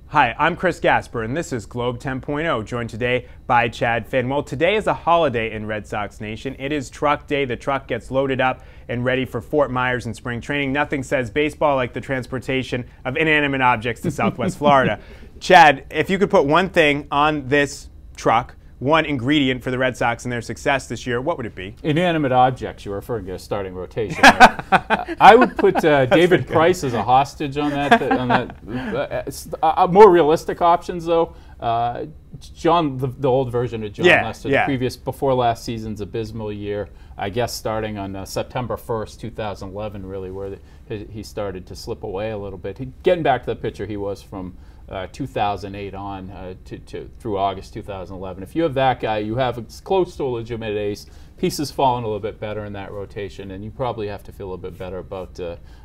Hi, I'm Chris Gasper, and this is Globe 10.0, joined today by Chad Finn. Well, today is a holiday in Red Sox Nation. It is Truck Day. The truck gets loaded up and ready for Fort Myers in spring training. Nothing says baseball like the transportation of inanimate objects to Southwest Florida. Chad, if you could put one thing on this truck, one ingredient for the Red Sox and their success this year, what would it be? Inanimate objects. You're referring to a starting rotation. Right? I would put David Price as a hostage on that. More realistic options, though. John, the old version of John Lester, the previous, before last season's abysmal year, I guess starting on September 1st, 2011, really, where he started to slip away a little bit. Getting back to the pitcher he was from 2008 on through August 2011. If you have that guy, you have close to a legitimate ace. Pieces falling a little bit better in that rotation, and you probably have to feel a little bit better about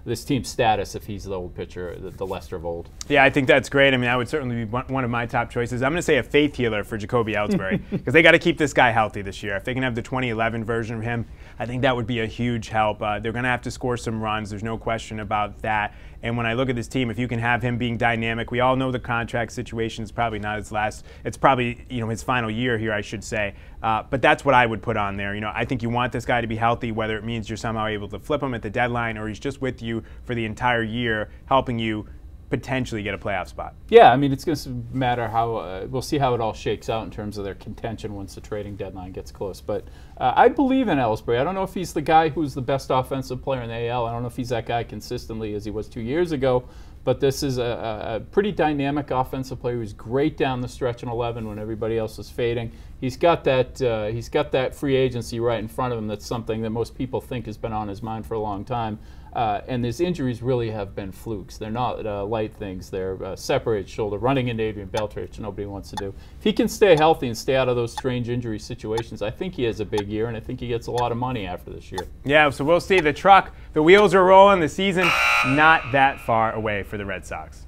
this team's status if he's the old pitcher, the Lester of old. Yeah, I think that's great. I mean, that would certainly be one of my top choices. I'm going to say a faith healer for Jacoby Ellsbury because they got to keep this guy healthy this year. If they can have the 2011 version of him, I think that would be a huge help. They're going to have to score some runs. There's no question about that. And when I look at this team, if you can have him being dynamic, we all know the contract situation is probably not his last. It's probably his final year here, I should say. But that's what I would put on there. I think you want this guy to be healthy, whether it means you're somehow able to flip him at the deadline or he's just with you for the entire year, helping you potentially get a playoff spot. Yeah, I mean, it's going to matter how we'll see how it all shakes out in terms of their contention once the trading deadline gets close. But I believe in Ellsbury. I don't know if he's the guy who's the best offensive player in the AL. I don't know if he's that guy consistently as he was 2 years ago. But this is a pretty dynamic offensive player who's great down the stretch in 11 when everybody else is fading. He's got that free agency right in front of him. That's something that most people think has been on his mind for a long time. And his injuries really have been flukes. They're not light things. They're separated shoulder, running into Adrian Beltre, which nobody wants to do. If he can stay healthy and stay out of those strange injury situations, I think he has a big year, and I think he gets a lot of money after this year. Yeah, so we'll see. The truck, the wheels are rolling. The season not that far away for the Red Sox.